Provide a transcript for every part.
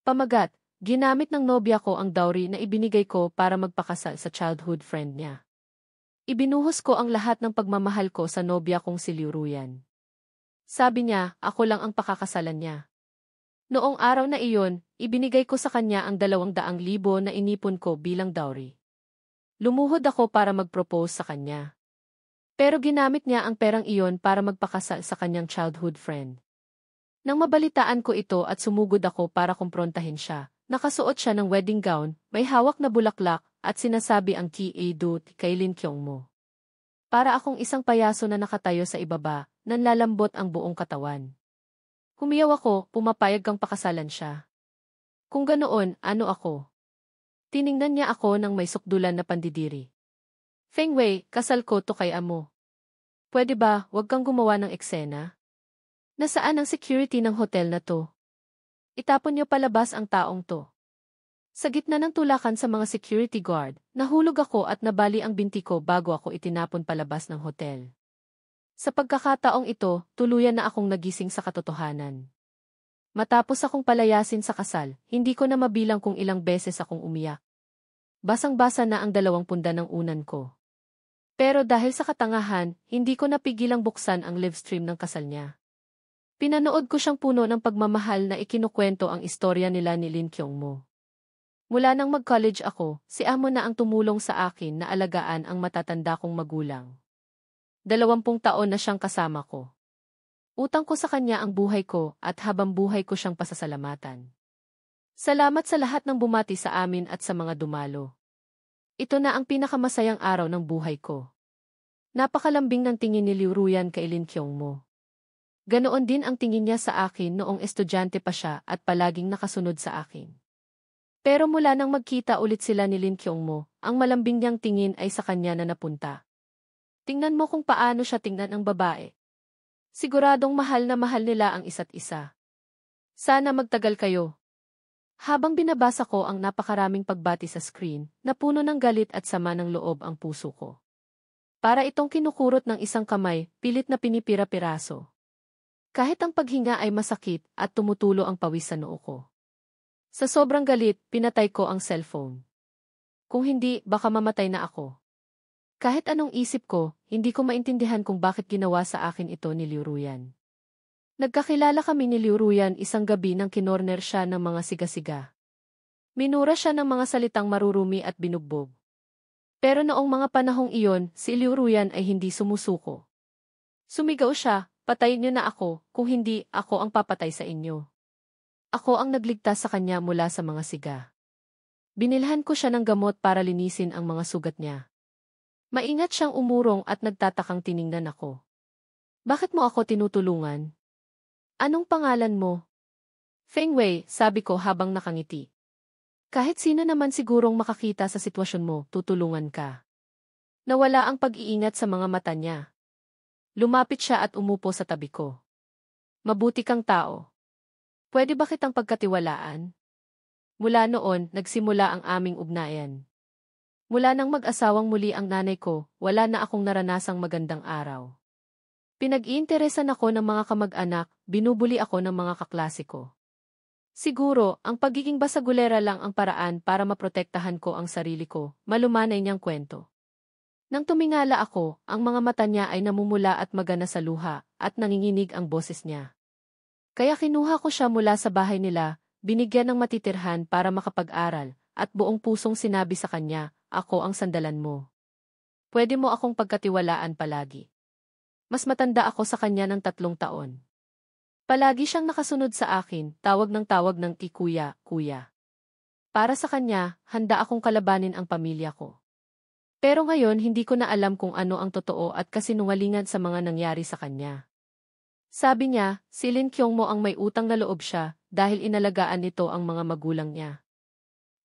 Pamagat, ginamit ng nobya ko ang dowry na ibinigay ko para magpakasal sa childhood friend niya. Ibinuhos ko ang lahat ng pagmamahal ko sa nobya kong si Liu Ruyan. Sabi niya, ako lang ang pakakasalan niya. Noong araw na iyon, ibinigay ko sa kanya ang 200,000 na inipon ko bilang dowry. Lumuhod ako para mag-propose sa kanya. Pero ginamit niya ang perang iyon para magpakasal sa kanyang childhood friend. Nang mabalitaan ko ito at sumugod ako para kumprontahin siya, nakasuot siya ng wedding gown, may hawak na bulaklak, at sinasabi ang T.A. kay Lin Kyong mo. Para akong isang payaso na nakatayo sa ibaba, nanlalambot ang buong katawan. Humiyaw ako, pumapayag kang pakasalan siya. Kung ganoon, ano ako? Tiningnan niya ako ng may sukdulan na pandidiri. Feng Wei, kasal ko to kay amo. Pwede ba, wag kang gumawa ng eksena? Nasaan ang security ng hotel na to? Itapon niyo palabas ang taong to. Sa gitna ng tulakan sa mga security guard, nahulog ako at nabali ang binti ko bago ako itinapon palabas ng hotel. Sa pagkakataong ito, tuluyan na akong nagising sa katotohanan. Matapos akong palayasin sa kasal, hindi ko na mabilang kung ilang beses akong umiyak. Basang-basa na ang 20 ng unan ko. Pero dahil sa katangahan, hindi ko napigilang buksan ang livestream ng kasal niya. Pinanood ko siyang puno ng pagmamahal na ikinukwento ang istorya nila ni Lin Kyong mo. Mula nang mag-college ako, si amo na ang tumulong sa akin na alagaan ang matatanda kong magulang. 20 taon na siyang kasama ko. Utang ko sa kanya ang buhay ko at habang buhay ko siyang pasasalamatan. Salamat sa lahat ng bumati sa amin at sa mga dumalo. Ito na ang pinakamasayang araw ng buhay ko. Napakalambing ng tingin ni Liu Ruyan kay Lin Kyong mo. Ganoon din ang tingin niya sa akin noong estudyante pa siya at palaging nakasunod sa akin. Pero mula nang magkita ulit sila ni Lin Kyong mo, ang malambing niyang tingin ay sa kanya na napunta. Tingnan mo kung paano siya tingnan ang babae. Siguradong mahal na mahal nila ang isa't isa. Sana magtagal kayo. Habang binabasa ko ang napakaraming pagbati sa screen, napuno ng galit at sama ng loob ang puso ko. Para itong kinukurot ng isang kamay, pilit na pinipira-piraso. Kahit ang paghinga ay masakit at tumutulo ang pawis sa noo ko. Sa sobrang galit, pinatay ko ang cellphone. Kung hindi, baka mamatay na ako. Kahit anong isip ko, hindi ko maintindihan kung bakit ginawa sa akin ito ni Liu Ruyan. Nagkakilala kami ni Liu Ruyan isang gabi nang kinorner siya ng mga siga-siga. Minura siya ng mga salitang marurumi at binugbog. Pero noong mga panahong iyon, si Liu Ruyan ay hindi sumusuko. Sumigaw siya, patayin niyo na ako, kung hindi, ako ang papatay sa inyo. Ako ang nagligtas sa kanya mula sa mga siga. Binilhan ko siya ng gamot para linisin ang mga sugat niya. Maingat siyang umurong at nagtatakang tiningnan ako. Bakit mo ako tinutulungan? Anong pangalan mo? Feng Wei, sabi ko habang nakangiti. Kahit sino naman sigurong makakita sa sitwasyon mo, tutulungan ka. Nawala ang pag-iingat sa mga mata niya. Lumapit siya at umupo sa tabi ko. Mabuti kang tao. Pwede ba kitang pagkatiwalaan? Mula noon, nagsimula ang aming ugnayan. Mula nang mag-asawang muli ang nanay ko, wala na akong naranasang magandang araw. Pinag-iinteresan ako ng mga kamag-anak, binubuli ako ng mga kaklase ko. Siguro, ang pagiging basagulera lang ang paraan para maprotektahan ko ang sarili ko, malumanay niyang kwento. Nang tumingala ako, ang mga mata niya ay namumula at magana sa luha, at nanginginig ang boses niya. Kaya kinuha ko siya mula sa bahay nila, binigyan ng matitirhan para makapag-aral, at buong pusong sinabi sa kanya, ako ang sandalan mo. Pwede mo akong pagkatiwalaan palagi. Mas matanda ako sa kanya ng 3 taon. Palagi siyang nakasunod sa akin, tawag ng kuya, kuya. Para sa kanya, handa akong kalabanin ang pamilya ko. Pero ngayon hindi ko na alam kung ano ang totoo at kasinungalingan sa mga nangyari sa kanya. Sabi niya, si Lin Kyong mo ang may utang na loob siya dahil inalagaan nito ang mga magulang niya.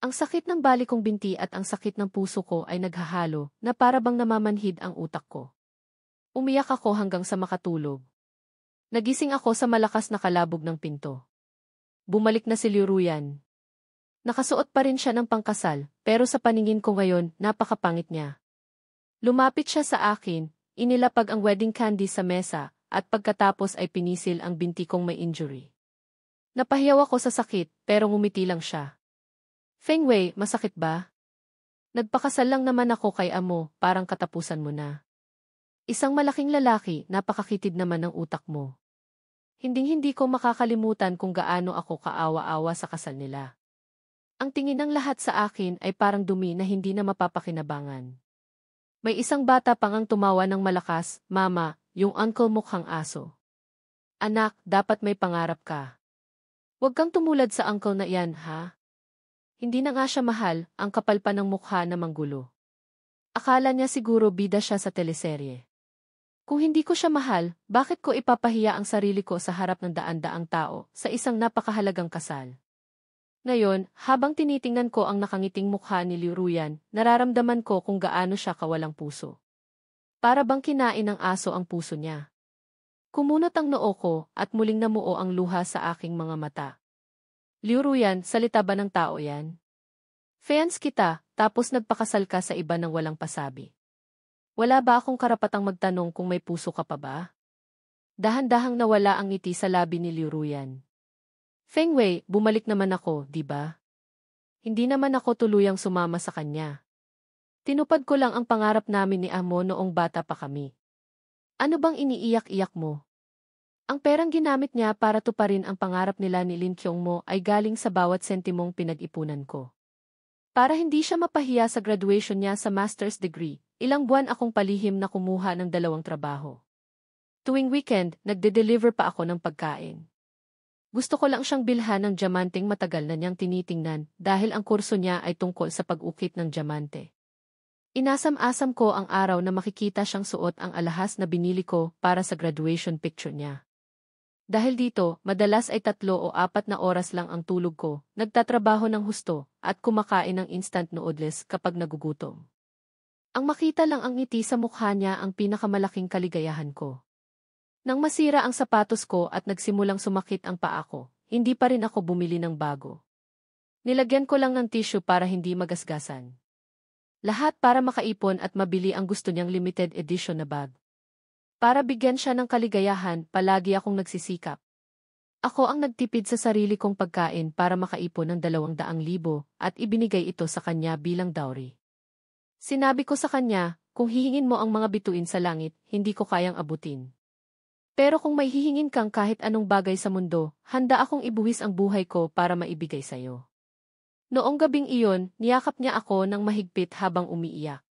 Ang sakit ng bali kong binti at ang sakit ng puso ko ay naghahalo na para bang namamanhid ang utak ko. Umiyak ako hanggang sa makatulog. Nagising ako sa malakas na kalabog ng pinto. Bumalik na si Liu Ruyan. Nakasuot pa rin siya ng pangkasal, pero sa paningin ko ngayon, napakapangit niya. Lumapit siya sa akin, inilapag ang wedding candy sa mesa, at pagkatapos ay pinisil ang binti kong may injury. Napahiyaw ako sa sakit, pero ngumiti lang siya. Feng Wei, masakit ba? Nagpakasal lang naman ako kay amo, parang katapusan mo na. Isang malaking lalaki, napakakitid naman ng utak mo. Hinding-hindi ko makakalimutan kung gaano ako kaawa-awa sa kasal nila. Ang tingin ng lahat sa akin ay parang dumi na hindi na mapapakinabangan. May isang bata pang ang tumawa ng malakas, Mama, yung uncle mukhang aso. Anak, dapat may pangarap ka. Huwag kang tumulad sa uncle na iyan, ha? Hindi na nga siya mahal, ang kapal pa ng mukha na manggulo. Akala niya siguro bida siya sa teleserye. Kung hindi ko siya mahal, bakit ko ipapahiya ang sarili ko sa harap ng daan-daang tao sa isang napakahalagang kasal? Ngayon, habang tinitingnan ko ang nakangiting mukha ni Liu Ruyan, nararamdaman ko kung gaano siya kawalang puso. Para bang kinain ng aso ang puso niya. Kumunot ang noo ko at muling namuo ang luha sa aking mga mata. Liu Ruyan, salita ba ng tao yan? Fans kita, tapos nagpakasal ka sa iba ng walang pasabi. Wala ba akong karapatang magtanong kung may puso ka pa ba? Dahan-dahang nawala ang ngiti sa labi ni Liu Ruyan. Feng Wei, bumalik naman ako, di ba? Hindi naman ako tuluyang sumama sa kanya. Tinupad ko lang ang pangarap namin ni Amo noong bata pa kami. Ano bang iniiyak-iyak mo? Ang perang ginamit niya para tuparin ang pangarap nila ni Lin Qiongmo ay galing sa bawat sentimong pinag-ipunan ko. Para hindi siya mapahiya sa graduation niya sa master's degree, ilang buwan akong palihim na kumuha ng 2 trabaho. Tuwing weekend, nagde-deliver pa ako ng pagkain. Gusto ko lang siyang bilhan ng diamanteng matagal na niyang tinitingnan dahil ang kurso niya ay tungkol sa pag-ukit ng diamante. Inasam-asam ko ang araw na makikita siyang suot ang alahas na binili ko para sa graduation picture niya. Dahil dito, madalas ay 3 o 4 na oras lang ang tulog ko, nagtatrabaho ng husto, at kumakain ng instant noodles kapag nagugutom. Ang makita lang ang ngiti sa mukha niya ang pinakamalaking kaligayahan ko. Nang masira ang sapatos ko at nagsimulang sumakit ang paa ko, hindi pa rin ako bumili ng bago. Nilagyan ko lang ng tissue para hindi magasgasan. Lahat para makaipon at mabili ang gusto niyang limited edition na bag. Para bigyan siya ng kaligayahan, palagi akong nagsisikap. Ako ang nagtipid sa sarili kong pagkain para makaipon ng 200,000 at ibinigay ito sa kanya bilang dowry. Sinabi ko sa kanya, kung hihingin mo ang mga bituin sa langit, hindi ko kayang abutin. Pero kung may hihingin kang kahit anong bagay sa mundo, handa akong ibuwis ang buhay ko para maibigay sa'yo. Noong gabing iyon, niyakap niya ako ng mahigpit habang umiiyak.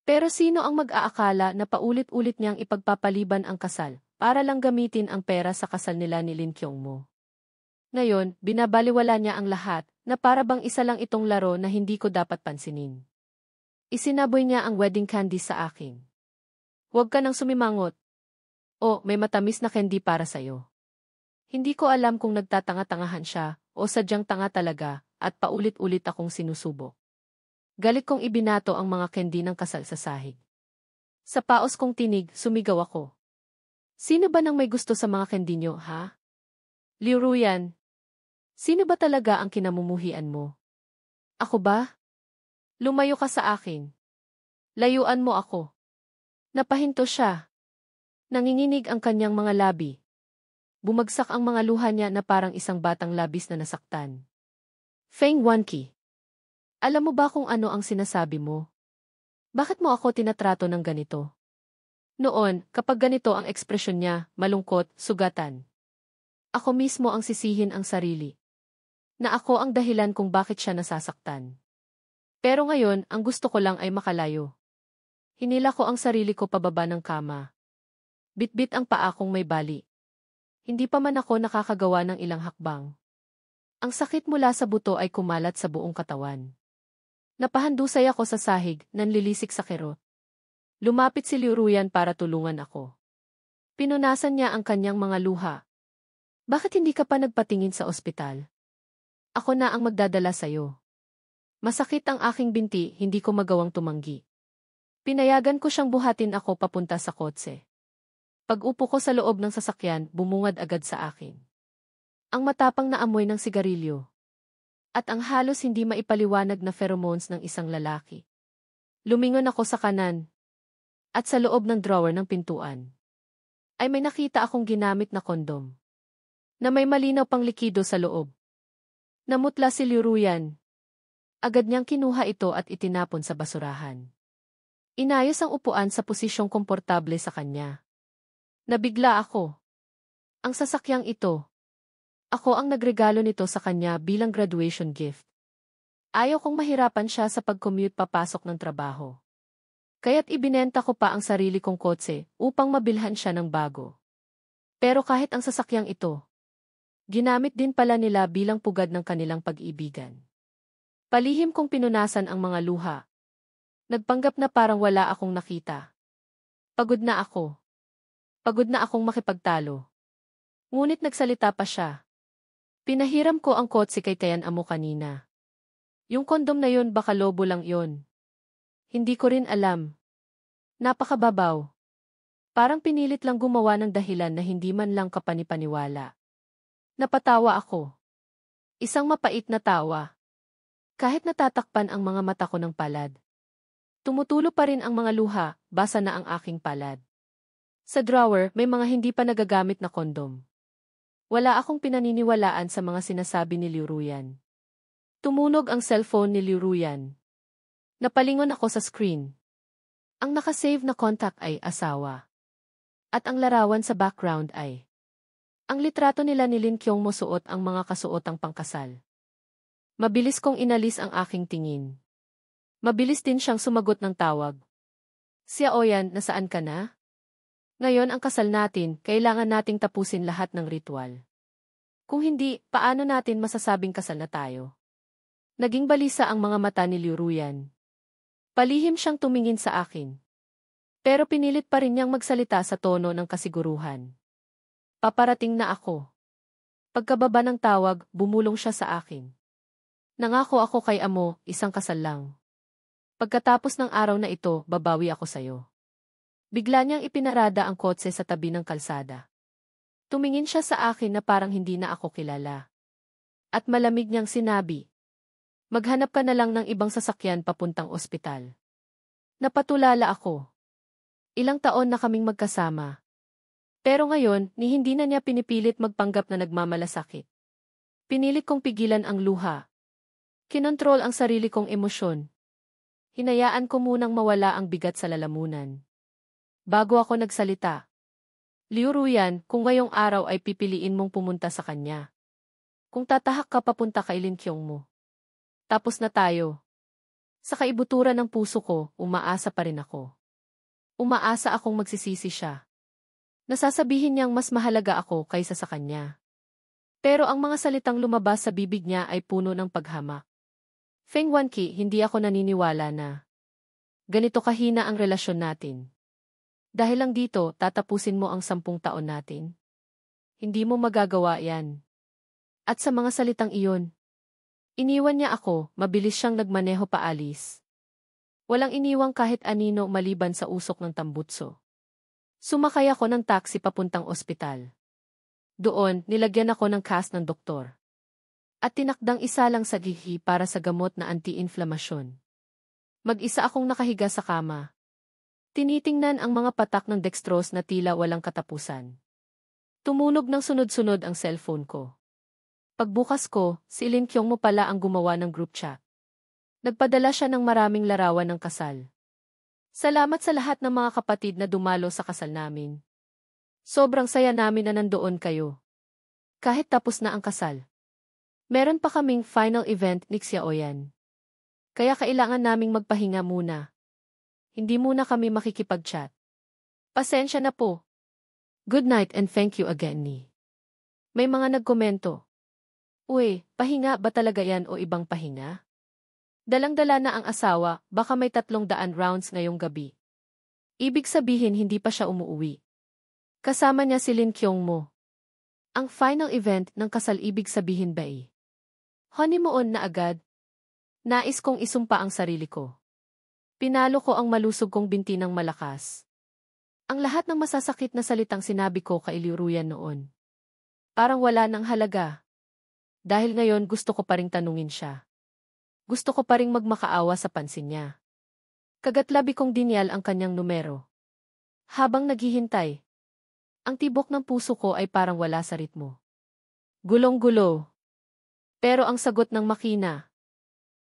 Pero sino ang mag-aakala na paulit-ulit niyang ipagpapaliban ang kasal, para lang gamitin ang pera sa kasal nila ni Lin Qiongmo? Ngayon, binabaliwala niya ang lahat, na para bang isa lang itong laro na hindi ko dapat pansinin. Isinaboy niya ang wedding candy sa akin. Huwag ka nang sumimangot. O, may matamis na candy para sa'yo. Hindi ko alam kung nagtatanga-tangahan siya, o sadyang tanga talaga, at paulit-ulit akong sinusubok. Galit kong ibinato ang mga candy ng kasal sa sahig. Sa paos kong tinig, sumigaw ako. Sino ba nang may gusto sa mga candy niyo, ha? Liu Ruyan. Sino ba talaga ang kinamumuhian mo? Ako ba? Lumayo ka sa akin. Layuan mo ako. Napahinto siya. Nanginginig ang kanyang mga labi. Bumagsak ang mga luha niya na parang isang batang labis na nasaktan. Feng Wanqi. Alam mo ba kung ano ang sinasabi mo? Bakit mo ako tinatrato ng ganito? Noon, kapag ganito ang ekspresyon niya, malungkot, sugatan. Ako mismo ang sisihin ang sarili. Na ako ang dahilan kung bakit siya nasasaktan. Pero ngayon, ang gusto ko lang ay makalayo. Hinila ko ang sarili ko pababa ng kama. Bitbit ang paa kong may bali. Hindi pa man ako nakakagawa ng ilang hakbang. Ang sakit mula sa buto ay kumalat sa buong katawan. Napahandusay ako sa sahig, nanlilisik sa kerot. Lumapit si Liu Ruyan para tulungan ako. Pinunasan niya ang kanyang mga luha. Bakit hindi ka pa nagpatingin sa ospital? Ako na ang magdadala sa'yo. Masakit ang aking binti, hindi ko magawang tumanggi. Pinayagan ko siyang buhatin ako papunta sa kotse. Pag-upo ko sa loob ng sasakyan, bumungad agad sa akin. Ang matapang na amoy ng sigarilyo. At ang halos hindi maipaliwanag na pheromones ng isang lalaki. Lumingon ako sa kanan. At sa loob ng drawer ng pintuan ay may nakita akong ginamit na kondom. na may malinaw pang likido sa loob. Namutla si Liu Ruyan. Agad niyang kinuha ito at itinapon sa basurahan. Inayos ang upuan sa posisyong komportable sa kanya. Nabigla ako. Ang sasakyang ito. Ako ang nagregalo nito sa kanya bilang graduation gift. Ayaw kong mahirapan siya sa pag-commute papasok ng trabaho. Kaya't ibinenta ko pa ang sarili kong kotse upang mabilhan siya ng bago. Pero kahit ang sasakyang ito, ginamit din pala nila bilang pugad ng kanilang pag-ibigan. Palihim kong pinunasan ang mga luha. Nagpanggap na parang wala akong nakita. Pagod na ako. Pagod na akong makipagtalo. Ngunit nagsalita pa siya. Pinahiram ko ang kotse kay Tayan Amo kanina. Yung kondom na yun baka lobo lang yun. Hindi ko rin alam. Napakababaw. Parang pinilit lang gumawa ng dahilan na hindi man lang kapanipaniwala. Napatawa ako. Isang mapait na tawa. Kahit natatakpan ang mga mata ko ng palad. Tumutulo pa rin ang mga luha, basa na ang aking palad. Sa drawer, may mga hindi pa nagagamit na kondom. Wala akong pinaniniwalaan sa mga sinasabi ni Liu Ruyan. Tumunog ang cellphone ni Liu Ruyan. Napalingon ako sa screen. Ang nakasave na contact ay asawa. At ang larawan sa background ay ang litrato nila ni Lin Kyong Mo suot ang mga kasuotang pangkasal. Mabilis kong inalis ang aking tingin. Mabilis din siyang sumagot ng tawag. Xiaoyan, nasaan ka na? Ngayon ang kasal natin, kailangan nating tapusin lahat ng ritual. Kung hindi, paano natin masasabing kasal na tayo? Naging balisa ang mga mata ni Liu Ruyan. Palihim siyang tumingin sa akin. Pero pinilit pa rin niyang magsalita sa tono ng kasiguruhan. Paparating na ako. Pagkababa ng tawag, bumulong siya sa akin. Nangako ako kay Amo, isang kasal lang. Pagkatapos ng araw na ito, babawi ako sayo. Bigla niyang ipinarada ang kotse sa tabi ng kalsada. Tumingin siya sa akin na parang hindi na ako kilala. At malamig niyang sinabi, maghanap ka na lang ng ibang sasakyan papuntang ospital. Napatulala ako. Ilang taon na kaming magkasama. Pero ngayon, ni hindi na niya pinipilit magpanggap na nagmamalasakit. Pinilit kong pigilan ang luha. Kinontrol ang sarili kong emosyon. Hinayaan ko munang mawala ang bigat sa lalamunan. Bago ako nagsalita. Liu Ruyan, kung ngayong araw ay pipiliin mong pumunta sa kanya. Kung tatahak ka papunta kay Lin Kyong Mo. Tapos na tayo. Sa kaibuturan ng puso ko, umaasa pa rin ako. Umaasa akong magsisisi siya. Nasasabihin niyang mas mahalaga ako kaysa sa kanya. Pero ang mga salitang lumabas sa bibig niya ay puno ng paghamak. Feng Wanqi, hindi ako naniniwala na ganito kahina ang relasyon natin. Dahil lang dito, tatapusin mo ang 10 taon natin. Hindi mo magagawa yan. At sa mga salitang iyon, iniwan niya ako, mabilis siyang nagmaneho paalis. Walang iniwang kahit anino maliban sa usok ng tambutso. Sumakay ako ng taxi papuntang ospital. Doon, nilagyan ako ng cast ng doktor. At tinakdang isa lang sa gihi para sa gamot na anti-inflamasyon. Mag-isa akong nakahiga sa kama. Tinitingnan ang mga patak ng dextrose na tila walang katapusan. Tumunog ng sunod-sunod ang cellphone ko. Pagbukas ko, si Lin Kyong Mo pala ang gumawa ng group chat. Nagpadala siya ng maraming larawan ng kasal. Salamat sa lahat ng mga kapatid na dumalo sa kasal namin. Sobrang saya namin na nandoon kayo. Kahit tapos na ang kasal. Meron pa kaming final event ni Xiaoyan. Kaya kailangan naming magpahinga muna. Hindi muna kami makikipag-chat. Pasensya na po. Good night and thank you again ni. May mga nagkomento. Uy, pahinga ba talaga yan o ibang pahinga? Dalang-dala na ang asawa, baka may 300 rounds ngayong gabi. Ibig sabihin hindi pa siya umuuwi. Kasama niya si Lin Kyong Mo. Ang final event ng kasal ibig sabihin ba honeymoon na agad? Nais kong isumpa ang sarili ko. Pinalo ko ang malusog kong binti ng malakas. Ang lahat ng masasakit na salitang sinabi ko kay Liu Ruyan noon. Parang wala nang halaga. Dahil ngayon gusto ko pa ring tanungin siya. Gusto ko pa ring magmakaawa sa pansin niya. Kagatlabi kong dinyal ang kanyang numero. Habang naghihintay, ang tibok ng puso ko ay parang wala sa ritmo. Gulong-gulo. Pero ang sagot ng makina,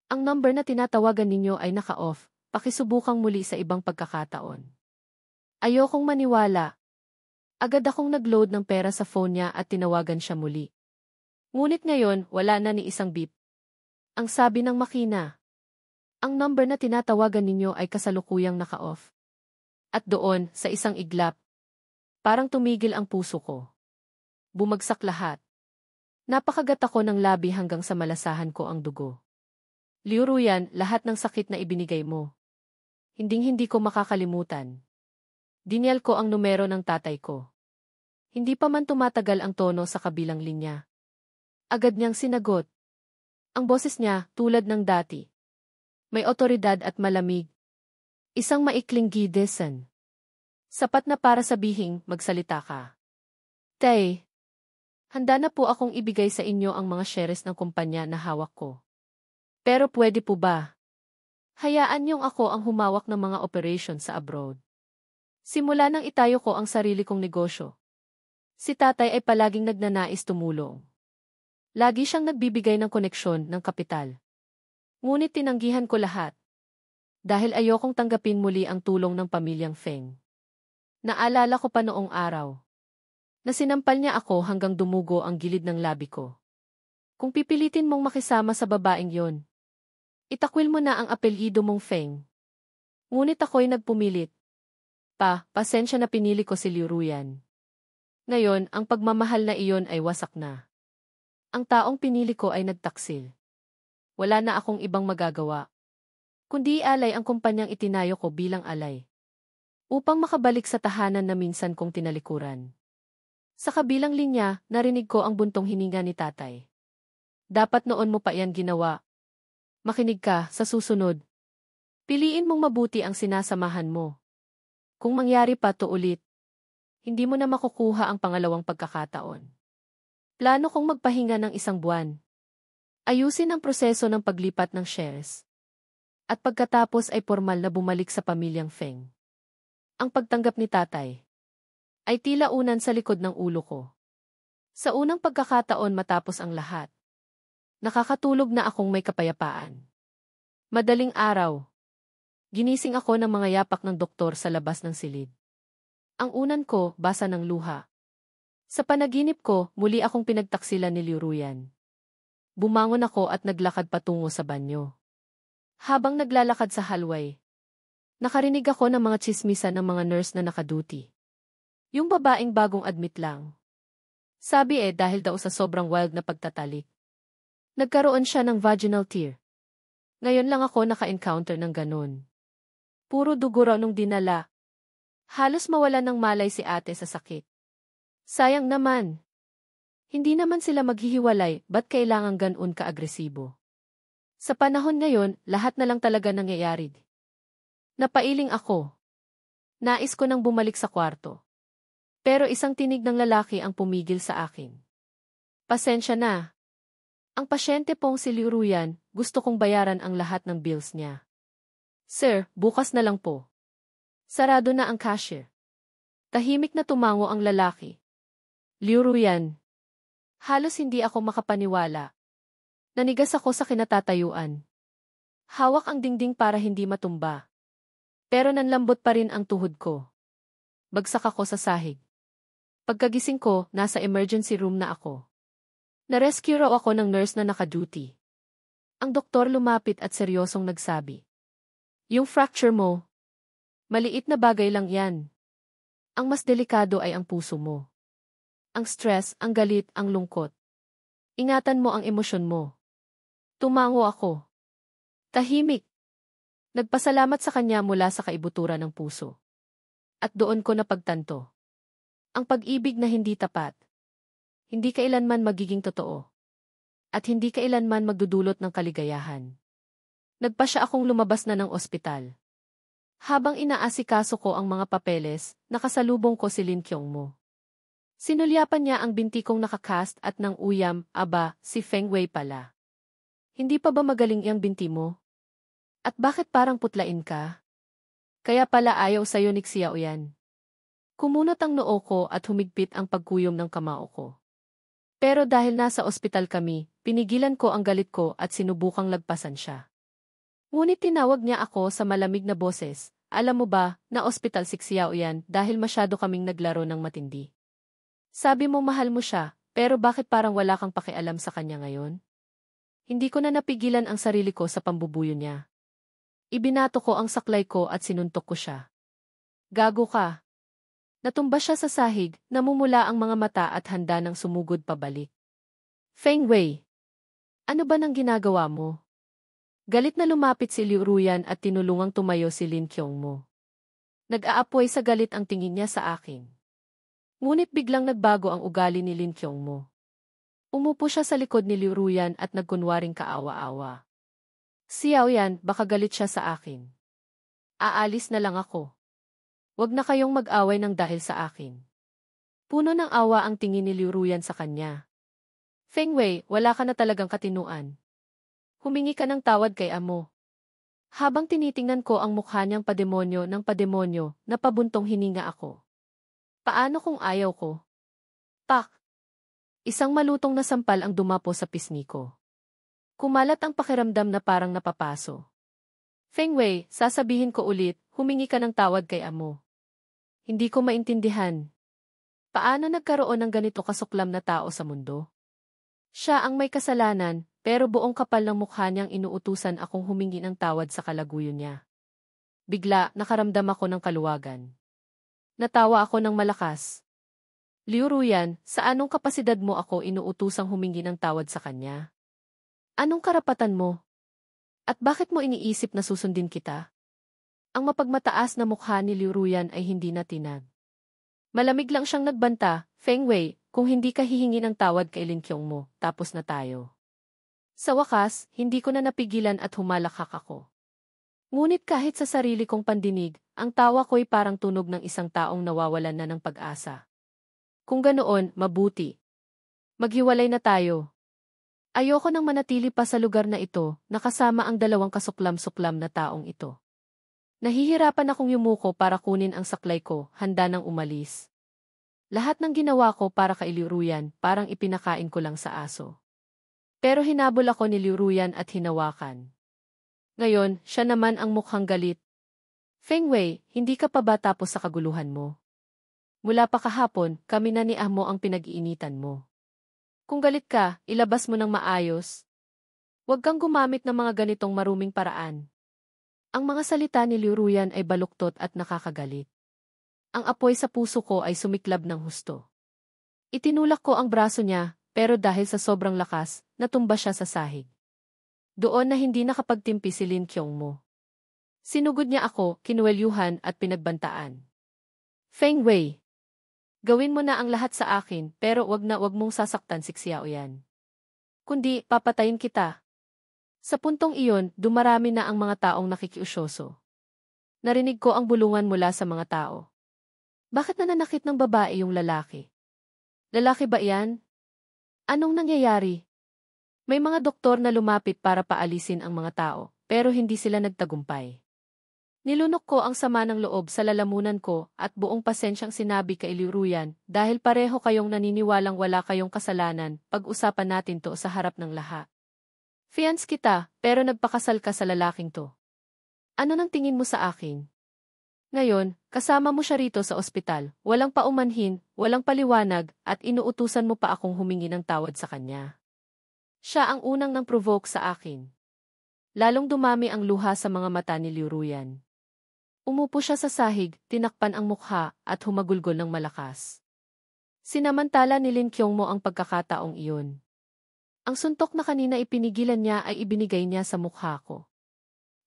ang number na tinatawagan ninyo ay naka-off, pakisubukang muli sa ibang pagkakataon. Ayokong maniwala. Agad akong nag-load ng pera sa phone niya at tinawagan siya muli. Ngunit ngayon, wala na ni isang beep. Ang sabi ng makina, ang number na tinatawagan ninyo ay kasalukuyang naka-off. At doon, sa isang iglap, parang tumigil ang puso ko. Bumagsak lahat. Napakagat ako ng labi hanggang sa malasahan ko ang dugo. Liu Ruyan, lahat ng sakit na ibinigay mo. Hinding-hindi ko makakalimutan. Dinial ko ang numero ng tatay ko. Hindi pa man tumatagal ang tono sa kabilang linya. Agad niyang sinagot. Ang boses niya, tulad ng dati. May otoridad at malamig. Isang maikling gidesan. Sapat na para sabihing, magsalita ka. Tay, handa na po akong ibigay sa inyo ang mga shares ng kumpanya na hawak ko. Pero pwede po ba? Hayaan niyong ako ang humawak ng mga operation sa abroad. Simula nang itayo ko ang sarili kong negosyo. Si tatay ay palaging nagnanais tumulong. Lagi siyang nagbibigay ng koneksyon ng kapital. Ngunit tinanggihan ko lahat. Dahil ayokong tanggapin muli ang tulong ng pamilyang Feng. Naalala ko pa noong araw. Na sinampal niya ako hanggang dumugo ang gilid ng labi ko. Kung pipilitin mong makisama sa babaeng yon, itakwil mo na ang apelyido mong Feng. Ngunit ako'y nagpumilit. Pasensya na pinili ko si Liu Ruyan. Ngayon, ang pagmamahal na iyon ay wasak na. Ang taong pinili ko ay nagtaksil. Wala na akong ibang magagawa. Kundi alay ang kumpanyang itinayo ko bilang alay. Upang makabalik sa tahanan na minsan kong tinalikuran. Sa kabilang linya, narinig ko ang buntong hininga ni tatay. Dapat noon mo pa yan ginawa. Makinig ka, sa susunod. Piliin mong mabuti ang sinasamahan mo. Kung mangyari pa to ulit, hindi mo na makukuha ang pangalawang pagkakataon. Plano kong magpahinga ng 1 buwan. Ayusin ang proseso ng paglipat ng shares. At pagkatapos ay formal na bumalik sa pamilyang Feng. Ang pagtanggap ni tatay ay tila unan sa likod ng ulo ko. Sa unang pagkakataon matapos ang lahat, nakakatulog na akong may kapayapaan. Madaling araw. Ginising ako ng mga yapak ng doktor sa labas ng silid. Ang unan ko, basa ng luha. Sa panaginip ko, muli akong pinagtaksilan ni Liu Ruyan. Bumangon ako at naglakad patungo sa banyo. Habang naglalakad sa hallway, nakarinig ako ng mga tsismisan ng mga nurse na nakaduty. Yung babaeng bagong admit lang. Sabi dahil daw sa sobrang wild na pagtatalik. Nagkaroon siya ng vaginal tear. Ngayon lang ako naka-encounter ng ganun. Puro dugo raw nung dinala. Halos mawala ng malay si ate sa sakit. Sayang naman. Hindi naman sila maghihiwalay, ba't kailangan ganun ka-agresibo? Sa panahon ngayon, lahat na lang talaga nangyayari. Napailing ako. Nais ko nang bumalik sa kwarto. Pero isang tinig ng lalaki ang pumigil sa akin. Pasensya na. Ang pasyente pong si Liu Ruyan, gusto kong bayaran ang lahat ng bills niya. Sir, bukas na lang po. Sarado na ang cashier. Tahimik na tumango ang lalaki. Liu Ruyan. Halos hindi ako makapaniwala. Nanigas ako sa kinatatayuan. Hawak ang dingding para hindi matumba. Pero nanlambot pa rin ang tuhod ko. Bagsak ako sa sahig. Pagkagising ko, nasa emergency room na ako. Narescue raw ako ng nurse na naka-duty. Ang doktor lumapit at seryosong nagsabi. Yung fracture mo, maliit na bagay lang yan. Ang mas delikado ay ang puso mo. Ang stress, ang galit, ang lungkot. Ingatan mo ang emosyon mo. Tumango ako. Tahimik. Nagpasalamat sa kanya mula sa kaibuturan ng puso. At doon ko napagtanto. Ang pag-ibig na hindi tapat. Hindi kailanman magiging totoo. At hindi kailanman magdudulot ng kaligayahan. Nagpa siya akong lumabas na ng ospital. Habang inaasikaso ko ang mga papeles, nakasalubong ko si Lin Kyongmo. Sinulyapan niya ang binti kong nakakast at nang uyam, aba, si Feng Wei pala. Hindi pa ba magaling iyang binti mo? At bakit parang putlain ka? Kaya pala ayaw sa'yo ni Xiao yan. Kumunot ang noo ko at humigpit ang pagkuyom ng kamao ko. Pero dahil nasa ospital kami, pinigilan ko ang galit ko at sinubukang lagpasan siya. Ngunit tinawag niya ako sa malamig na boses, alam mo ba, na ospital si Xiao yan dahil masyado kaming naglaro ng matindi. Sabi mo mahal mo siya, pero bakit parang wala kang pakialam sa kanya ngayon? Hindi ko na napigilan ang sarili ko sa pambubuyo niya. Ibinato ko ang saklay ko at sinuntok ko siya. Gago ka. Natumba siya sa sahig, namumula ang mga mata at handa ng sumugod pabalik. Feng Wei, ano ba nang ginagawa mo? Galit na lumapit si Liu Ruyan at tinulungang tumayo si Lin Qiongmo. Nag-aapoy sa galit ang tingin niya sa akin. Ngunit biglang nagbago ang ugali ni Lin Qiongmo. Umupo siya sa likod ni Liu Ruyan at nagkunwaring kaawa-awa. Xiao yan, baka galit siya sa akin. Aalis na lang ako. Wag na kayong mag-away ng dahil sa akin. Puno ng awa ang tingin ni Liu Ruyan sa kanya. Feng Wei, wala ka na talagang katinuan. Humingi ka ng tawad kay amo. Habang tinitingnan ko ang mukha niyang pademonyo ng pademonyo, napabuntong hininga ako. Paano kung ayaw ko? Pak! Isang malutong na sampal ang dumapo sa pisngi ko. Kumalat ang pakiramdam na parang napapaso. Feng Wei, sasabihin ko ulit, humingi ka ng tawad kay amo. Hindi ko maintindihan. Paano nagkaroon ng ganito kasuklam na tao sa mundo? Siya ang may kasalanan, pero buong kapal ng mukha niyang inuutusan akong humingi ng tawad sa kalaguyo niya. Bigla, nakaramdam ako ng kaluwagan. Natawa ako ng malakas. Liu Ruyan, sa anong kapasidad mo ako inuutusang humingi ng tawad sa kanya? Anong karapatan mo? At bakit mo iniisip na susundin kita? Ang mapagmataas na mukha ni Liu Ruyan ay hindi natinag. Malamig lang siyang nagbanta, Feng Wei, kung hindi ka hihingi ng tawad kay Lin Qiongmo, tapos na tayo. Sa wakas, hindi ko na napigilan at humalakhak ako. Ngunit kahit sa sarili kong pandinig, ang tawa ko'y parang tunog ng isang taong nawawalan na ng pag-asa. Kung ganoon, mabuti. Maghiwalay na tayo. Ayoko nang manatili pa sa lugar na ito, nakasama ang dalawang kasuklam-suklam na taong ito. Nahihirapan akong yumuko para kunin ang saklay ko, handa nang umalis. Lahat ng ginawa ko para kay Liu Ruyan, parang ipinakain ko lang sa aso. Pero hinabol ako ni Liu Ruyan at hinawakan. Ngayon, siya naman ang mukhang galit. Feng Wei, hindi ka pa ba tapos sa kaguluhan mo? Mula pa kahapon, kami na ni Amo ang pinag-iinitan mo. Kung galit ka, ilabas mo ng maayos. Huwag kang gumamit ng mga ganitong maruming paraan. Ang mga salita ni Liu Ruyan ay baluktot at nakakagalit. Ang apoy sa puso ko ay sumiklab ng husto. Itinulak ko ang braso niya, pero dahil sa sobrang lakas, natumba siya sa sahig. Doon na hindi nakapagtimpi si Lin Qiongmo. Sinugod niya ako, kinuwelyuhan at pinagbantaan. Feng Wei, gawin mo na ang lahat sa akin, pero wag mong sasaktan si Xiao yan. Kundi, papatayin kita. Sa puntong iyon, dumarami na ang mga taong nakikiusyoso. Narinig ko ang bulungan mula sa mga tao. Bakit nananakit ng babae yung lalaki? Lalaki ba yan? Anong nangyayari? May mga doktor na lumapit para paalisin ang mga tao, pero hindi sila nagtagumpay. Nilunok ko ang sama ng loob sa lalamunan ko at buong pasensyang sinabi kay Liu Ruyan, dahil pareho kayong naniniwalang wala kayong kasalanan, pag-usapan natin to sa harap ng lahat. Fiance kita, pero nagpakasal ka sa lalaking to. Ano nang tingin mo sa akin? Ngayon, kasama mo siya rito sa ospital, walang paumanhin, walang paliwanag, at inuutusan mo pa akong humingi ng tawad sa kanya. Siya ang unang nang provoke sa akin. Lalong dumami ang luha sa mga mata ni Liu Ruyan. Umupo siya sa sahig, tinakpan ang mukha, at humagulgol ng malakas. Sinamantala ni Lin Qiongmo ang pagkakataong iyon. Ang suntok na kanina ipinigilan niya ay ibinigay niya sa mukha ko.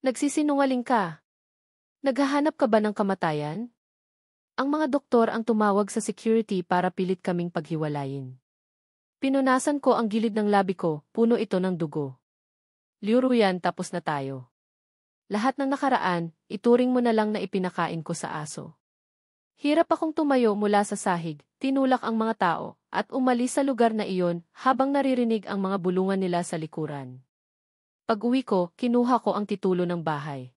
Nagsisinungaling ka. Naghahanap ka ba ng kamatayan? Ang mga doktor ang tumawag sa security para pilit kaming paghiwalayin. Pinunasan ko ang gilid ng labi ko, puno ito ng dugo. Liu Ruyan, tapos na tayo. Lahat ng nakaraan, ituring mo na lang na ipinakain ko sa aso. Hirap akong tumayo mula sa sahig, tinulak ang mga tao, at umalis sa lugar na iyon habang naririnig ang mga bulungan nila sa likuran. Pag-uwi ko, kinuha ko ang titulo ng bahay.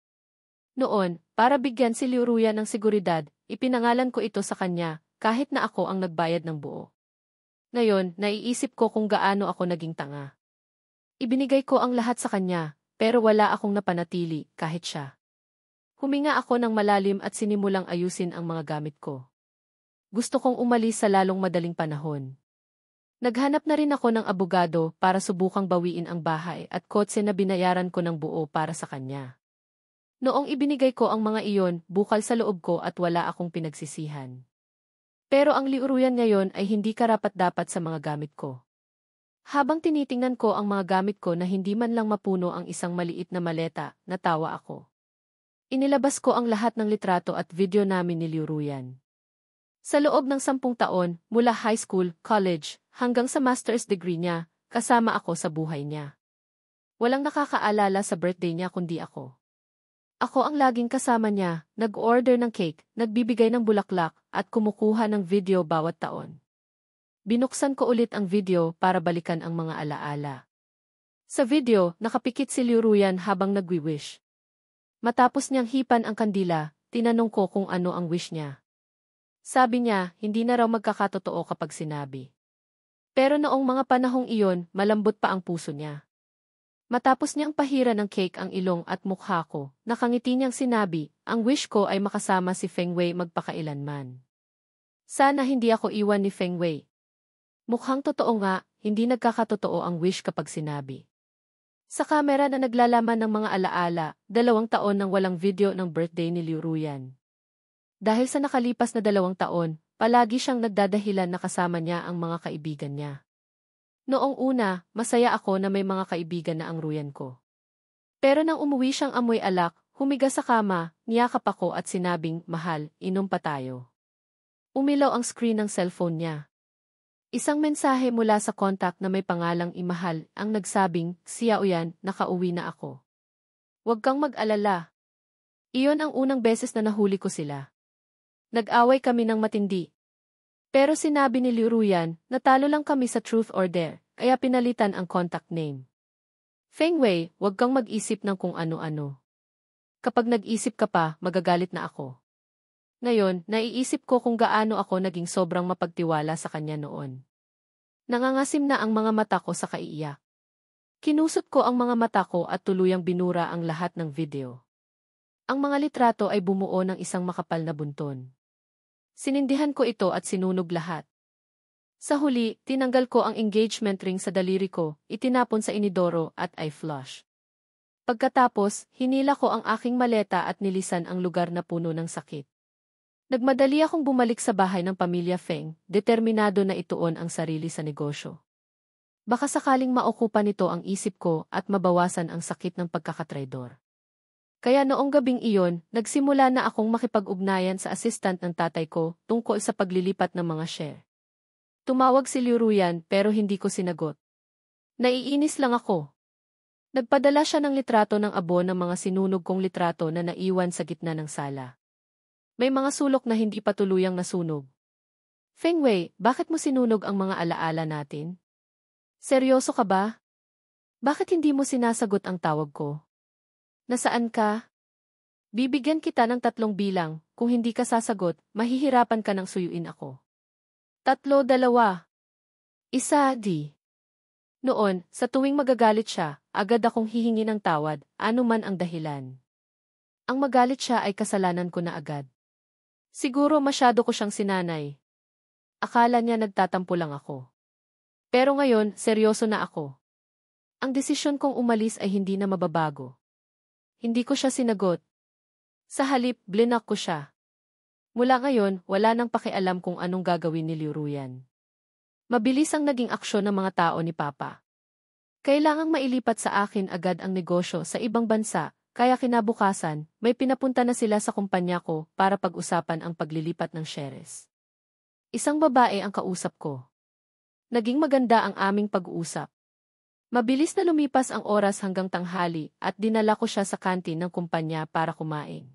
Noon, para bigyan si Liu Ruyan ng seguridad, ipinangalan ko ito sa kanya, kahit na ako ang nagbayad ng buo. Ngayon, naiisip ko kung gaano ako naging tanga. Ibinigay ko ang lahat sa kanya, pero wala akong napanatili kahit siya. Huminga ako ng malalim at sinimulang ayusin ang mga gamit ko. Gusto kong umalis sa lalong madaling panahon. Naghanap na rin ako ng abogado para subukang bawiin ang bahay at kotse na binayaran ko ng buo para sa kanya. Noong ibinigay ko ang mga iyon, bukal sa loob ko at wala akong pinagsisihan. Pero ang liuruyan ngayon ay hindi karapat-dapat sa mga gamit ko. Habang tinitingnan ko ang mga gamit ko na hindi man lang mapuno ang isang maliit na maleta, natawa ako. Inilabas ko ang lahat ng litrato at video namin ni Liuruyan. Sa loob ng 10 taon, mula high school, college, hanggang sa master's degree niya, kasama ako sa buhay niya. Walang nakakaalala sa birthday niya kundi ako. Ako ang laging kasama niya, nag-order ng cake, nagbibigay ng bulaklak, at kumukuha ng video bawat taon. Binuksan ko ulit ang video para balikan ang mga alaala. Sa video, nakapikit si Liuruyan habang nagwi-wish. Matapos niyang hipan ang kandila, tinanong ko kung ano ang wish niya. Sabi niya, hindi na raw magkakatotoo kapag sinabi. Pero noong mga panahong iyon, malambot pa ang puso niya. Matapos niyang pahira ng cake ang ilong at mukha ko, nakangiti niyang sinabi, ang wish ko ay makasama si Feng Wei magpakailanman. Sana hindi ako iwan ni Feng Wei. Mukhang totoo nga, hindi nagkakatotoo ang wish kapag sinabi. Sa kamera na naglalaman ng mga alaala, 2 taon nang walang video ng birthday ni Liuruyan. Dahil sa nakalipas na 2 taon, palagi siyang nagdadahilan na kasama niya ang mga kaibigan niya. Noong una, masaya ako na may mga kaibigan na ang Ruyan ko. Pero nang umuwi siyang amoy alak, humiga sa kama, niyakap ako at sinabing, mahal, inom pa tayo. Umilaw ang screen ng cellphone niya. Isang mensahe mula sa contact na may pangalang Imahal ang nagsabing, Xiao Yan, nakauwi na ako. Huwag kang mag-alala. Iyon ang unang beses na nahuli ko sila. Nag-away kami ng matindi. Pero sinabi ni Liuruyan, natalo lang kami sa truth or dare, kaya pinalitan ang contact name. Feng Wei, huwag kang mag-isip ng kung ano-ano. Kapag nag-isip ka pa, magagalit na ako. Ngayon, naiisip ko kung gaano ako naging sobrang mapagtiwala sa kanya noon. Nangangasim na ang mga mata ko sa kaiiyak. Kinusot ko ang mga mata ko at tuluyang binura ang lahat ng video. Ang mga litrato ay bumuo ng isang makapal na bunton. Sinindihan ko ito at sinunog lahat. Sa huli, tinanggal ko ang engagement ring sa daliri ko, itinapon sa inidoro at i-flush. Pagkatapos, hinila ko ang aking maleta at nilisan ang lugar na puno ng sakit. Nagmadali akong bumalik sa bahay ng pamilya Feng, determinado na ituon ang sarili sa negosyo. Baka sakaling maokupan nito ang isip ko at mabawasan ang sakit ng pagkakatraidor. Kaya noong gabing iyon, nagsimula na akong makipag-ugnayan sa assistant ng tatay ko tungkol sa paglilipat ng mga share. Tumawag si Liuruyan pero hindi ko sinagot. Naiinis lang ako. Nagpadala siya ng litrato ng abo ng mga sinunog kong litrato na naiwan sa gitna ng sala. May mga sulok na hindi pa tuluyang nasunog. Feng Wei, bakit mo sinunog ang mga alaala natin? Seryoso ka ba? Bakit hindi mo sinasagot ang tawag ko? Nasaan ka? Bibigyan kita ng 3 bilang, kung hindi ka sasagot, mahihirapan ka ng suyuin ako. 3, 2. 1, di. Noon, sa tuwing magagalit siya, agad akong hihingi ng tawad, anuman ang dahilan. Ang magalit siya ay kasalanan ko na agad. Siguro masyado ko siyang sinanay. Akala niya nagtatampo lang ako. Pero ngayon, seryoso na ako. Ang desisyon kong umalis ay hindi na mababago. Hindi ko siya sinagot. Sa halip, blinak ko siya. Mula ngayon, wala nang pakialam kung anong gagawin ni Liuruyan. Mabilis ang naging aksyon ng mga tao ni Papa. Kailangang mailipat sa akin agad ang negosyo sa ibang bansa, kaya kinabukasan, may pinapunta na sila sa kumpanya ko para pag-usapan ang paglilipat ng shares. Isang babae ang kausap ko. Naging maganda ang aming pag-uusap. Mabilis na lumipas ang oras hanggang tanghali at dinala ko siya sa kantin ng kumpanya para kumain.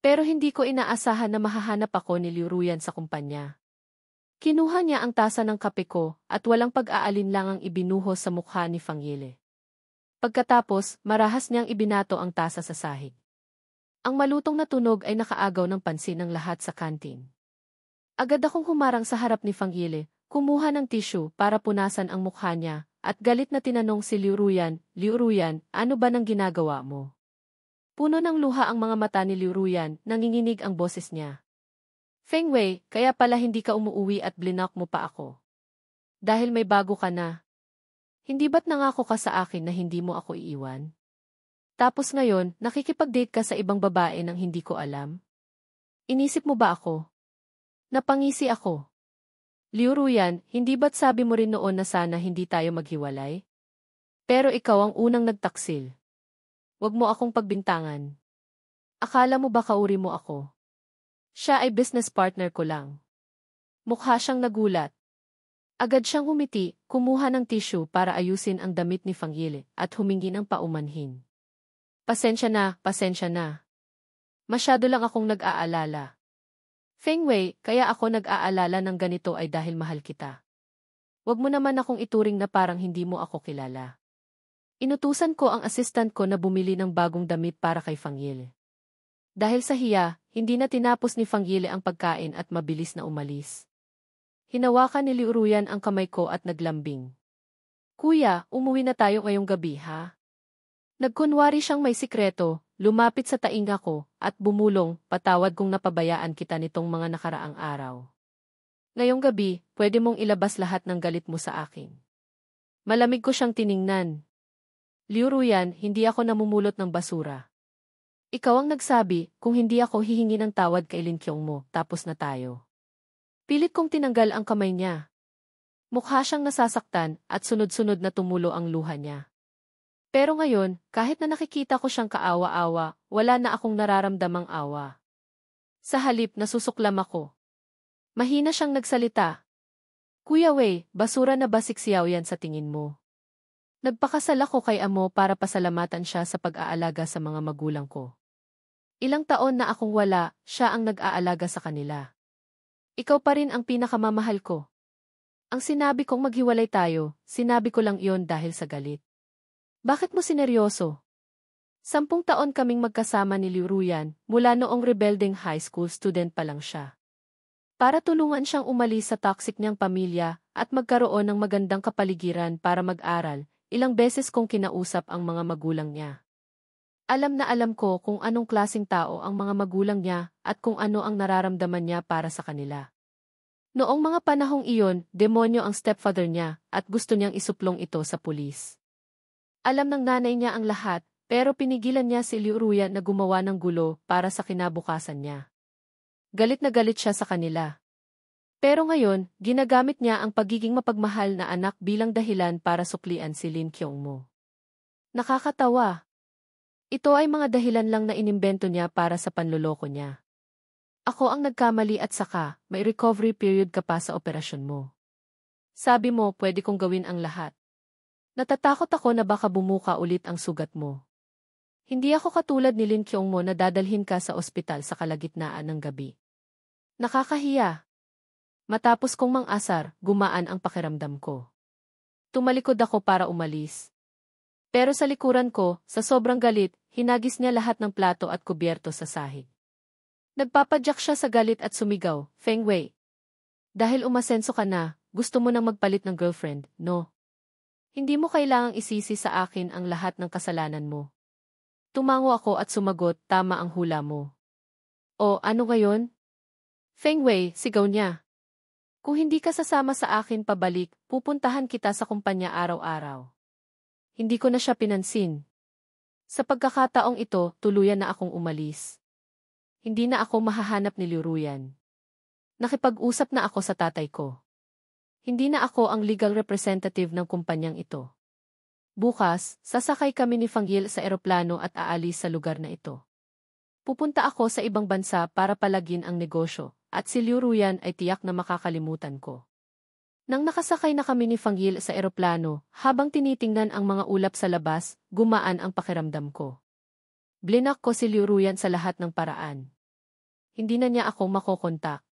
Pero hindi ko inaasahan na mahahanap ako ni Liuruyan sa kumpanya. Kinuha niya ang tasa ng kape ko at walang pag-aalinlangang ibinuhos sa mukha ni Fangyele. Pagkatapos, marahas niyang ibinato ang tasa sa sahig. Ang malutong na tunog ay nakaagaw ng pansin ng lahat sa kantin. Agad akong humarang sa harap ni Fangyele, kumuha ng tissue para punasan ang mukha niya, at galit na tinanong si Liu Ruyan, Liu Ruyan, ano ba nang ginagawa mo? Puno ng luha ang mga mata ni Liu Ruyan, nanginginig ang boses niya. Feng Wei, kaya pala hindi ka umuuwi at blinak mo pa ako. Dahil may bago ka na. Hindi ba't nangako ka sa akin na hindi mo ako iiwan? Tapos ngayon, nakikipag-date ka sa ibang babae nang hindi ko alam? Inisip mo ba ako? Napangisi ako. Liu Ruyan, hindi ba't sabi mo rin noon na sana hindi tayo maghiwalay? Pero ikaw ang unang nagtaksil. Huwag mo akong pagbintangan. Akala mo ba kauri mo ako? Siya ay business partner ko lang. Mukha siyang nagulat. Agad siyang humiti, kumuha ng tissue para ayusin ang damit ni Fang Yile at humingi ng paumanhin. Pasensya na, pasensya na. Masyado lang akong nag-aalala. Feng Wei, kaya ako nag-aalala ng ganito ay dahil mahal kita. Huwag mo naman akong ituring na parang hindi mo ako kilala. Inutusan ko ang assistant ko na bumili ng bagong damit para kay Fang Yile. Dahil sa hiya, hindi na tinapos ni Fang Yile ang pagkain at mabilis na umalis. Hinawakan ni Liu Ruyan ang kamay ko at naglambing. Kuya, umuwi na tayo ngayong gabi ha? Nagkunwari siyang may sikreto, lumapit sa tainga ko, at bumulong, patawad kung napabayaan kita nitong mga nakaraang araw. Ngayong gabi, pwede mong ilabas lahat ng galit mo sa akin. Malamig ko siyang tiningnan. Liu Ruyan, hindi ako namumulot ng basura. Ikaw ang nagsabi, kung hindi ako hihingi ng tawad kay Lin Qiong mo, tapos na tayo. Pilit kong tinanggal ang kamay niya. Mukha siyang nasasaktan at sunod-sunod na tumulo ang luha niya. Pero ngayon, kahit na nakikita ko siyang kaawa-awa, wala na akong nararamdamang awa. Sa halip, nasusuklam ako. Mahina siyang nagsalita. Kuya Wei, basura na ba siksiyaw yan sa tingin mo? Nagpakasal ako kay Amo para pasalamatan siya sa pag-aalaga sa mga magulang ko. Ilang taon na akong wala, siya ang nag-aalaga sa kanila. Ikaw pa rin ang pinakamamahal ko. Ang sinabi kong maghiwalay tayo, sinabi ko lang iyon dahil sa galit. Bakit mo sineryoso? 10 taon kaming magkasama ni Liu Ruyan, mula noong rebelding high school student pa lang siya. Para tulungan siyang umalis sa toxic niyang pamilya at magkaroon ng magandang kapaligiran para mag-aral, ilang beses kong kinausap ang mga magulang niya. Alam na alam ko kung anong klaseng tao ang mga magulang niya at kung ano ang nararamdaman niya para sa kanila. Noong mga panahong iyon, demonyo ang stepfather niya at gusto niyang isuplong ito sa pulis. Alam ng nanay niya ang lahat, pero pinigilan niya si Liu Ruyan na gumawa ng gulo para sa kinabukasan niya. Galit na galit siya sa kanila. Pero ngayon, ginagamit niya ang pagiging mapagmahal na anak bilang dahilan para suklian si Lin Qiong mo. Nakakatawa. Ito ay mga dahilan lang na inimbento niya para sa panloloko niya. Ako ang nagkamali at saka, may recovery period ka pa sa operasyon mo. Sabi mo, pwede kong gawin ang lahat. Natatakot ako na baka bumuka ulit ang sugat mo. Hindi ako katulad ni Lin Qiong mo na dadalhin ka sa ospital sa kalagitnaan ng gabi. Nakakahiya. Matapos kong mang-asar, gumaan ang pakiramdam ko. Tumalikod ako para umalis. Pero sa likuran ko, sa sobrang galit, hinagis niya lahat ng plato at kubyerto sa sahig. Nagpapadyak siya sa galit at sumigaw, Feng Wei. Dahil umasenso ka na, gusto mo nang magpalit ng girlfriend, no? Hindi mo kailangang isisi sa akin ang lahat ng kasalanan mo. Tumango ako at sumagot, tama ang hula mo. O, ano ngayon? Feng Wei, sigaw niya. Kung hindi ka sasama sa akin pabalik, pupuntahan kita sa kumpanya araw-araw. Hindi ko na siya pinansin. Sa pagkakataong ito, tuluyan na akong umalis. Hindi na ako mahahanap ni Liu Ruyan. Nakipag-usap na ako sa tatay ko. Hindi na ako ang legal representative ng kumpanyang ito. Bukas, sasakay kami ni Fang Yile sa eroplano at aalis sa lugar na ito. Pupunta ako sa ibang bansa para palagin ang negosyo, at si Liu Ruyan ay tiyak na makakalimutan ko. Nang nakasakay na kami ni Fang Yile sa eroplano, habang tinitingnan ang mga ulap sa labas, gumaan ang pakiramdam ko. Blinak ko si Liu Ruyan sa lahat ng paraan. Hindi na niya ako makokontak.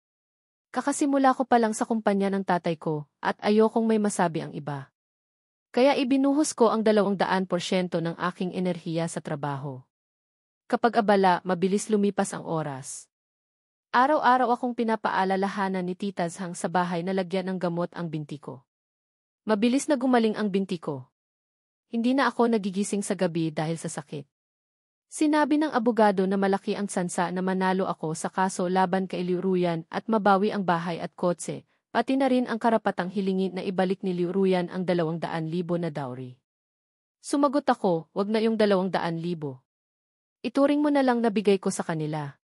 Kakasimula ko pa lang sa kumpanya ng tatay ko, at ayokong may masabi ang iba. Kaya ibinuhos ko ang 200% ng aking enerhiya sa trabaho. Kapag abala, mabilis lumipas ang oras. Araw-araw akong pinapaalalahanan ni Tita Zhang sa bahay na lagyan ng gamot ang binti ko. Mabilis na gumaling ang binti ko. Hindi na ako nagigising sa gabi dahil sa sakit. Sinabi ng abogado na malaki ang tsansa na manalo ako sa kaso laban kay Liu Ruyan at mabawi ang bahay at kotse, pati na rin ang karapatang hilingin na ibalik ni Liu Ruyan ang 200,000 na dowry. Sumagot ako, wag na yung 200,000. Ituring mo na lang nabigay ko sa kanila.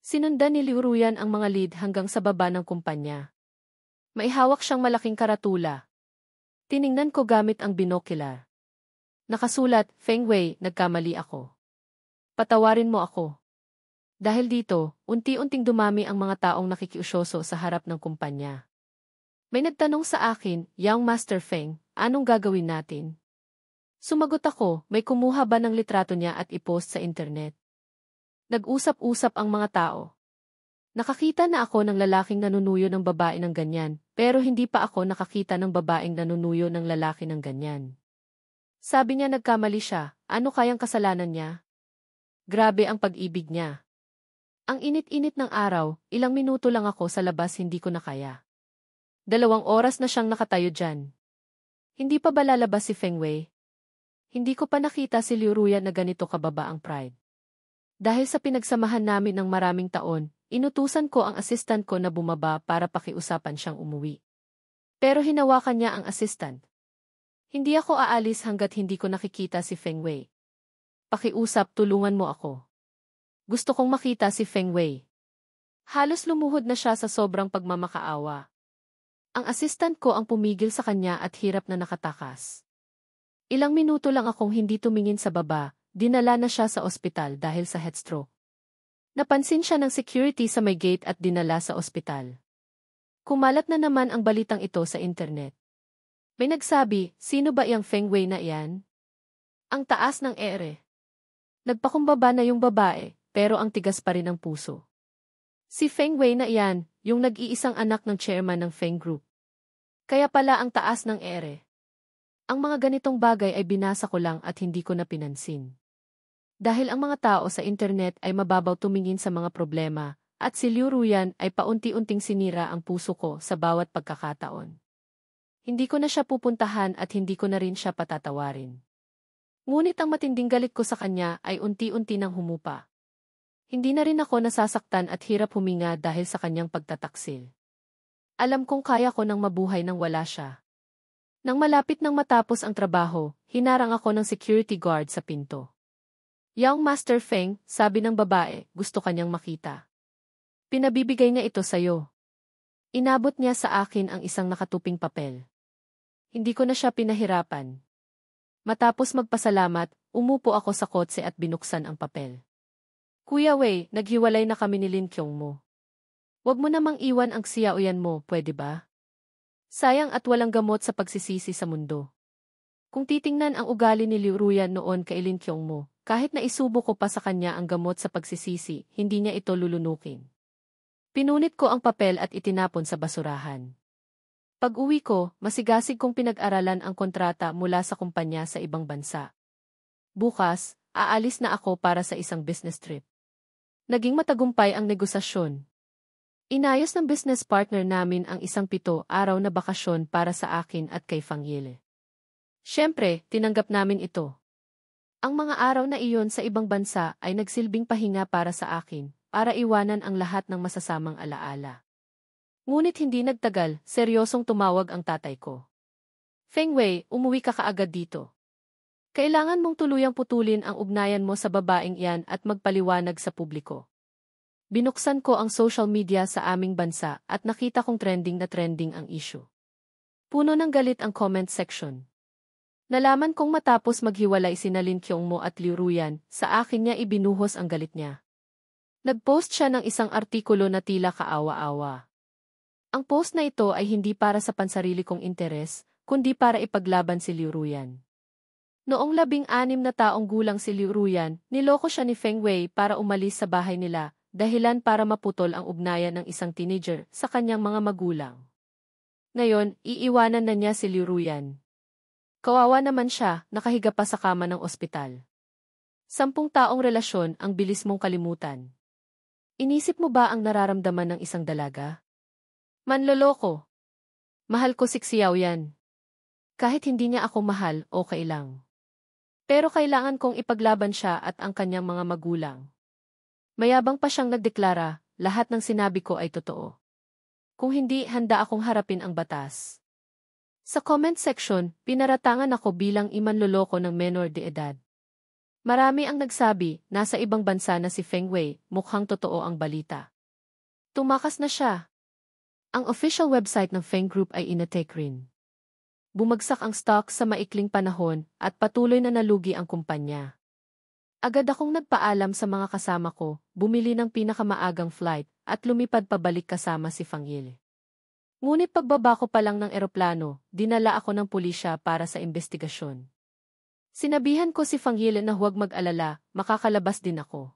Sinundan ni Liu Ruyan ang mga lead hanggang sa baba ng kumpanya. May hawak siyang malaking karatula. Tiningnan ko gamit ang binocular. Nakasulat, Feng Wei, nagkamali ako. Patawarin mo ako. Dahil dito, unti-unting dumami ang mga taong nakikiusyoso sa harap ng kumpanya. May nagtanong sa akin, Young Master Feng, anong gagawin natin? Sumagot ako, may kumuha ba ng litrato niya at ipost sa internet? Nag-usap-usap ang mga tao. Nakakita na ako ng lalaking nanunuyo ng babae ng ganyan, pero hindi pa ako nakakita ng babaeng nanunuyo ng lalaki ng ganyan. Sabi niya nagkamali siya, ano kayang kasalanan niya? Grabe ang pag-ibig niya. Ang init-init ng araw, ilang minuto lang ako sa labas hindi ko na kaya. 2 oras na siyang nakatayo dyan. Hindi pa ba lalabas si Feng Wei? Hindi ko pa nakita si Liu Ruyan na ganito kababa ang pride. Dahil sa pinagsamahan namin ng maraming taon, inutusan ko ang assistant ko na bumaba para pakiusapan siyang umuwi. Pero hinawakan niya ang assistant. Hindi ako aalis hanggat hindi ko nakikita si Feng Wei. Pakiusap, tulungan mo ako. Gusto kong makita si Feng Wei. Halos lumuhod na siya sa sobrang pagmamakaawa. Ang assistant ko ang pumigil sa kanya at hirap na nakatakas. Ilang minuto lang akong hindi tumingin sa baba, dinala na siya sa ospital dahil sa heatstroke. Napansin siya ng security sa may gate at dinala sa ospital. Kumalat na naman ang balitang ito sa internet. May nagsabi, sino ba iyang Feng Wei na iyan? Ang taas ng ere. Nagpakumbaba na yung babae, pero ang tigas pa rin ang puso. Si Feng Wei na iyan, yung nag-iisang anak ng chairman ng Feng Group. Kaya pala ang taas ng ere. Ang mga ganitong bagay ay binasa ko lang at hindi ko na pinansin. Dahil ang mga tao sa internet ay mababaw tumingin sa mga problema, at si Liu Ruyan ay paunti-unting sinira ang puso ko sa bawat pagkakataon. Hindi ko na siya pupuntahan at hindi ko na rin siya patatawarin. Ngunit ang matinding galit ko sa kanya ay unti-unti nang humupa. Hindi na rin ako nasasaktan at hirap huminga dahil sa kanyang pagtataksil. Alam kong kaya ko nang mabuhay nang wala siya. Nang malapit nang matapos ang trabaho, hinarang ako ng security guard sa pinto. Young Master Feng, sabi ng babae, gusto kanyang makita. Pinabibigay niya ito sa'yo. Inabot niya sa akin ang isang nakatuping papel. Hindi ko na siya pinahirapan. Matapos magpasalamat, umupo ako sa kotse at binuksan ang papel. Kuya Wei, naghiwalay na kami ni Lin Kyong mo. Huwag mo namang iwan ang Xiaoyan mo, pwede ba? Sayang at walang gamot sa pagsisisi sa mundo. Kung titingnan ang ugali ni Liu Ruyan noon kay Lin Kyong mo, kahit na isubo ko pa sa kanya ang gamot sa pagsisisi, hindi niya ito lulunukin. Pinunit ko ang papel at itinapon sa basurahan. Pag-uwi ko, masigasig kong pinag-aralan ang kontrata mula sa kumpanya sa ibang bansa. Bukas, aalis na ako para sa isang business trip. Naging matagumpay ang negosasyon. Inayos ng business partner namin ang isang 7 araw na bakasyon para sa akin at kay Fang Yile. Siyempre, tinanggap namin ito. Ang mga araw na iyon sa ibang bansa ay nagsilbing pahinga para sa akin, para iwanan ang lahat ng masasamang alaala. Ngunit hindi nagtagal, seryosong tumawag ang tatay ko. Feng Wei, umuwi ka kaagad dito. Kailangan mong tuluyang putulin ang ugnayan mo sa babaeng iyan at magpaliwanag sa publiko. Binuksan ko ang social media sa aming bansa at nakita kong trending na trending ang issue. Puno ng galit ang comment section. Nalaman kong matapos maghiwalay sina Lin Kyong mo at Liu Ruyan, sa akin niya ibinuhos ang galit niya. Nag-post siya ng isang artikulo na tila kaawa-awa. Ang post na ito ay hindi para sa pansarili kong interes, kundi para ipaglaban si Liu Ruyan. Noong 16 na taong gulang si Liu Ruyan, niloko siya ni Feng Wei para umalis sa bahay nila, dahilan para maputol ang ugnayan ng isang teenager sa kanyang mga magulang. Ngayon, iiwanan na niya si Liu Ruyan. Kawawa naman siya, nakahiga pa sa kama ng ospital. 10 taong relasyon ang bilis mong kalimutan. Inisip mo ba ang nararamdaman ng isang dalaga? Manloloko. Mahal ko si Xiao yan. Kahit hindi niya ako mahal, okay lang. Pero kailangan kong ipaglaban siya at ang kanyang mga magulang. Mayabang pa siyang nagdeklara, lahat ng sinabi ko ay totoo. Kung hindi, handa akong harapin ang batas. Sa comment section, pinaratangan ako bilang imanloloko ng menor de edad. Marami ang nagsabi, nasa ibang bansa na si Feng Wei, mukhang totoo ang balita. Tumakas na siya. Ang official website ng Feng Group ay inattack rin. Bumagsak ang stock sa maikling panahon at patuloy na nalugi ang kumpanya. Agad akong nagpaalam sa mga kasama ko, bumili ng pinakamaagang flight at lumipad pabalik kasama si Fang Yil. Ngunit pagbaba ko pa lang ng eroplano, dinala ako ng pulisya para sa investigasyon. Sinabihan ko si Fang Yil na huwag mag-alala, makakalabas din ako.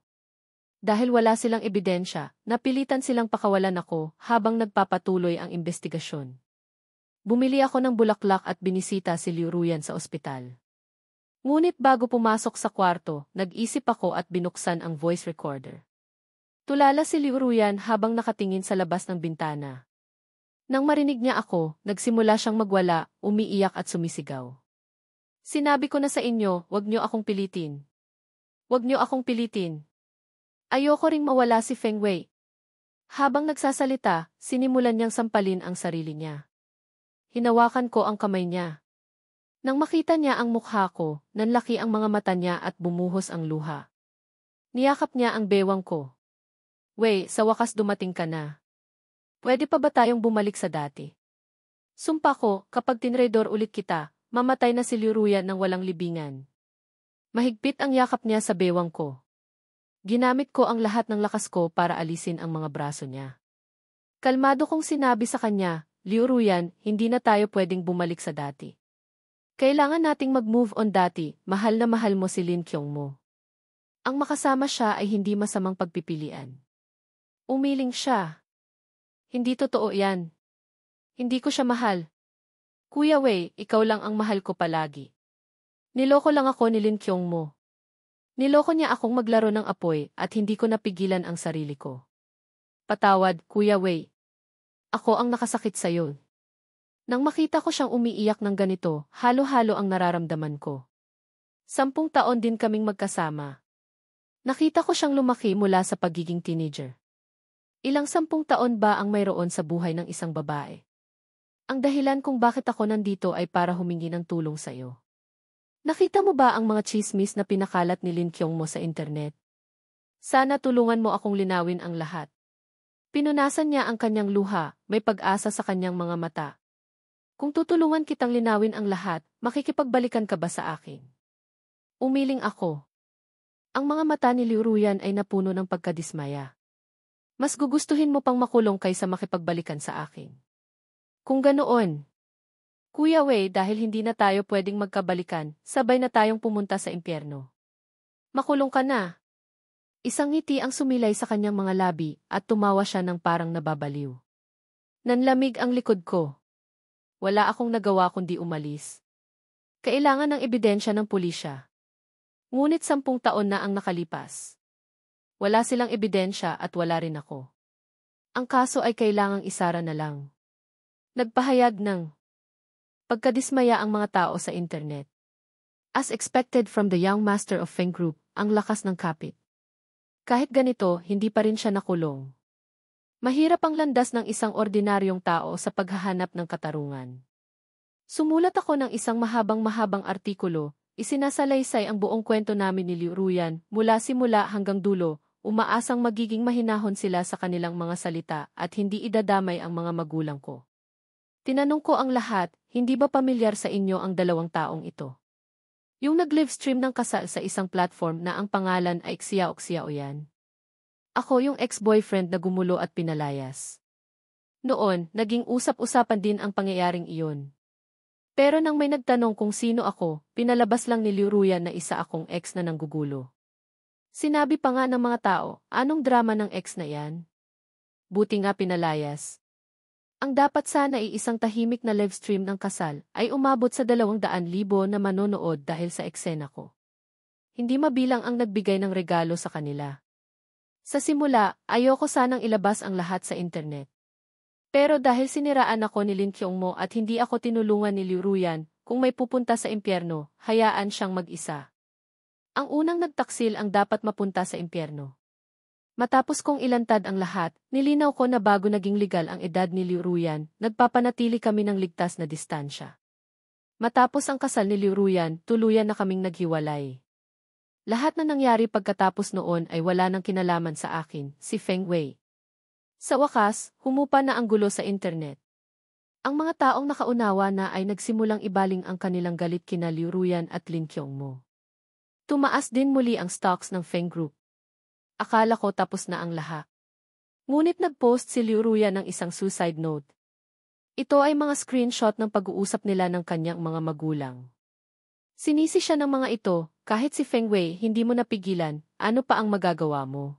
Dahil wala silang ebidensya, napilitan silang pakawalan ako habang nagpapatuloy ang investigasyon. Bumili ako ng bulaklak at binisita si Liu Ruyan sa ospital. Ngunit bago pumasok sa kwarto, nag-isip ako at binuksan ang voice recorder. Tulala si Liu Ruyan habang nakatingin sa labas ng bintana. Nang marinig niya ako, nagsimula siyang magwala, umiiyak at sumisigaw. Sinabi ko na sa inyo, wag niyo akong pilitin. Wag niyo akong pilitin. Ayoko ring mawala si Feng Wei. Habang nagsasalita, sinimulan niyang sampalin ang sarili niya. Hinawakan ko ang kamay niya. Nang makita niya ang mukha ko, nanlaki ang mga mata niya at bumuhos ang luha. Niyakap niya ang bewang ko. Wei, sa wakas dumating ka na. Pwede pa ba tayong bumalik sa dati? Sumpa ko, kapag tinredor ulit kita, mamatay na si Liu Ruyan ng walang libingan. Mahigpit ang yakap niya sa bewang ko. Ginamit ko ang lahat ng lakas ko para alisin ang mga braso niya. Kalmado kong sinabi sa kanya, Liu Ruyan, hindi na tayo pwedeng bumalik sa dati. Kailangan nating mag-move on dati, mahal na mahal mo si Lin Qiong mo. Ang makasama siya ay hindi masamang pagpipilian. Umiling siya. Hindi totoo yan. Hindi ko siya mahal. Kuya Wei, ikaw lang ang mahal ko palagi. Niloko lang ako ni Lin Qiong mo. Niloko niya akong maglaro ng apoy at hindi ko napigilan ang sarili ko. Patawad, Kuya Wei. Ako ang nakasakit sa'yo. Nang makita ko siyang umiiyak ng ganito, halo-halo ang nararamdaman ko. 10 taon din kaming magkasama. Nakita ko siyang lumaki mula sa pagiging teenager. Ilang 10 taon ba ang mayroon sa buhay ng isang babae? Ang dahilan kung bakit ako nandito ay para humingi ng tulong sa iyo. Nakita mo ba ang mga chismis na pinakalat ni Lin Qiong mo sa internet? Sana tulungan mo akong linawin ang lahat. Pinunasan niya ang kanyang luha, may pag-asa sa kanyang mga mata. Kung tutulungan kitang linawin ang lahat, makikipagbalikan ka ba sa akin? Umiling ako. Ang mga mata ni Liu Ruyan ay napuno ng pagkadismaya. Mas gugustuhin mo pang makulong kaysa makipagbalikan sa akin. Kung ganoon, Kuya Wei, dahil hindi na tayo pwedeng magkabalikan, sabay na tayong pumunta sa impyerno. Makulong ka na. Isang ngiti ang sumilay sa kanyang mga labi at tumawa siya ng parang nababaliw. Nanlamig ang likod ko. Wala akong nagawa kundi umalis. Kailangan ng ebidensya ng pulisya. Ngunit 10 taon na ang nakalipas. Wala silang ebidensya at wala rin ako. Ang kaso ay kailangang isara na lang. Nagpahayag ng pagkadismaya ang mga tao sa internet. As expected from the young master of Feng Group, ang lakas ng kapit. Kahit ganito, hindi pa rin siya nakulong. Mahirap ang landas ng isang ordinaryong tao sa paghahanap ng katarungan. Sumulat ako ng isang mahabang-mahabang artikulo, isinasalaysay ang buong kwento namin ni Liu Ruyan, mula simula hanggang dulo, umaasang magiging mahinahon sila sa kanilang mga salita at hindi idadamay ang mga magulang ko. Tinanong ko ang lahat, hindi ba pamilyar sa inyo ang 2 taong ito? Yung nag-livestream ng kasal sa isang platform na ang pangalan ay Xiao yan. Ako yung ex-boyfriend na gumulo at pinalayas. Noon, naging usap-usapan din ang pangyayaring iyon. Pero nang may nagtanong kung sino ako, pinalabas lang ni Liu Ruyan na isa akong ex na nanggugulo. Sinabi pa nga ng mga tao, anong drama ng ex na yan? Buti nga pinalayas. Ang dapat sana ay isang tahimik na livestream ng kasal ay umabot sa 200,000 na manonood dahil sa eksena ko. Hindi mabilang ang nagbigay ng regalo sa kanila. Sa simula, ayoko sanang ilabas ang lahat sa internet. Pero dahil siniraan ako ni Lin Kyungmo at hindi ako tinulungan ni Liu Ruyan, kung may pupunta sa impyerno, hayaan siyang mag-isa. Ang unang nagtaksil ang dapat mapunta sa impyerno. Matapos kong ilantad ang lahat, nilinaw ko na bago naging legal ang edad ni Liu Ruyan, nagpapanatili kami ng ligtas na distansya. Matapos ang kasal ni Liu Ruyan, tuluyan na kaming naghiwalay. Lahat na nangyari pagkatapos noon ay wala nang kinalaman sa akin, si Feng Wei. Sa wakas, humupa na ang gulo sa internet. Ang mga taong nakaunawa na ay nagsimulang ibaling ang kanilang galit kina Liu Ruyan at Lin Kyungmo. Tumaas din muli ang stocks ng Feng Group. Akala ko tapos na ang lahat. Ngunit nag-post si Liu Ruyan ng isang suicide note. Ito ay mga screenshot ng pag-uusap nila ng kanyang mga magulang. Sinisi siya ng mga ito, kahit si Feng Wei hindi mo napigilan, ano pa ang magagawa mo?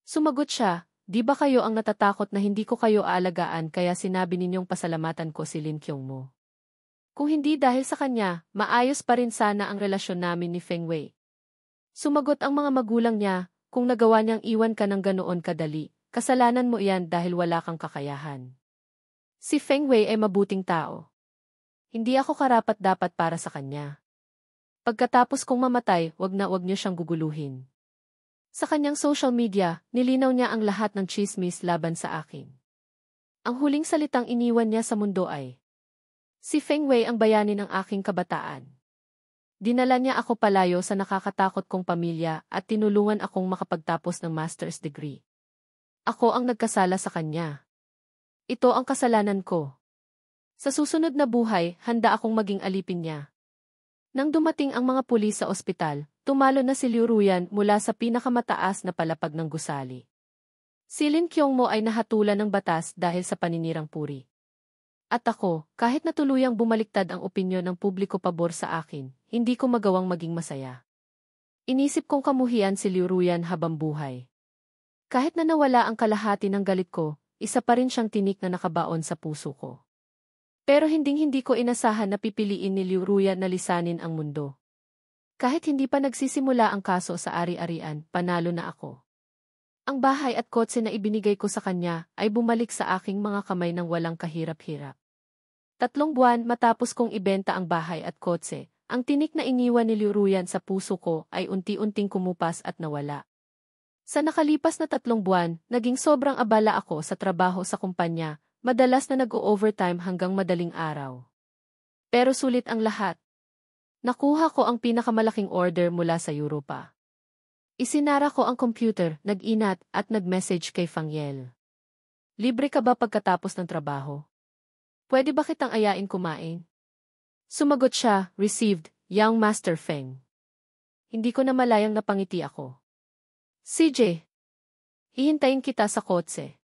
Sumagot siya, di ba kayo ang natatakot na hindi ko kayo aalagaan kaya sinabi ninyong pasalamatan ko si Lin Kyungmo? Kung hindi dahil sa kanya, maayos pa rin sana ang relasyon namin ni Feng Wei. Sumagot ang mga magulang niya, kung nagawa niyang iwan ka ng ganoon kadali, kasalanan mo iyan dahil wala kang kakayahan. Si Feng Wei ay mabuting tao. Hindi ako karapat-dapat para sa kanya. Pagkatapos kong mamatay, wag niyo siyang guguluhin. Sa kanyang social media, nilinaw niya ang lahat ng chismis laban sa akin. Ang huling salitang iniwan niya sa mundo ay, si Feng Wei ang bayani ng aking kabataan. Dinala niya ako palayo sa nakakatakot kong pamilya at tinulungan akong makapagtapos ng master's degree. Ako ang nagkasala sa kanya. Ito ang kasalanan ko. Sa susunod na buhay, handa akong maging alipin niya. Nang dumating ang mga pulis sa ospital, tumalo na si Liu Ruyan mula sa pinakamataas na palapag ng gusali. Si Lin Kyungmo ay nahatulan ng batas dahil sa paninirang puri. At ako, kahit natuluyang bumaliktad ang opinyon ng publiko pabor sa akin, hindi ko magawang maging masaya. Inisip kong kamuhian si Liu Ruyan habang buhay. Kahit na nawala ang kalahati ng galit ko, isa pa rin siyang tinik na nakabaon sa puso ko. Pero hindi ko inasahan na pipiliin ni Liu Ruyan na lisanin ang mundo. Kahit hindi pa nagsisimula ang kaso sa ari-arian, panalo na ako. Ang bahay at kotse na ibinigay ko sa kanya ay bumalik sa aking mga kamay ng walang kahirap-hirap. 3 buwan matapos kong ibenta ang bahay at kotse, ang tinik na iniwan ni Liu Ruyan sa puso ko ay unti-unting kumupas at nawala. Sa nakalipas na 3 buwan, naging sobrang abala ako sa trabaho sa kumpanya, madalas na nag-o-overtime hanggang madaling araw. Pero sulit ang lahat. Nakuha ko ang pinakamalaking order mula sa Europa. Isinara ko ang computer, nag-inat at nag-message kay Fangyel. Libre ka ba pagkatapos ng trabaho? Pwede ba kitang ayain kumain? Sumagot siya, received, Young Master Feng. Hindi ko na malayang napangiti ako. CJ, hihintayin kita sa kotse.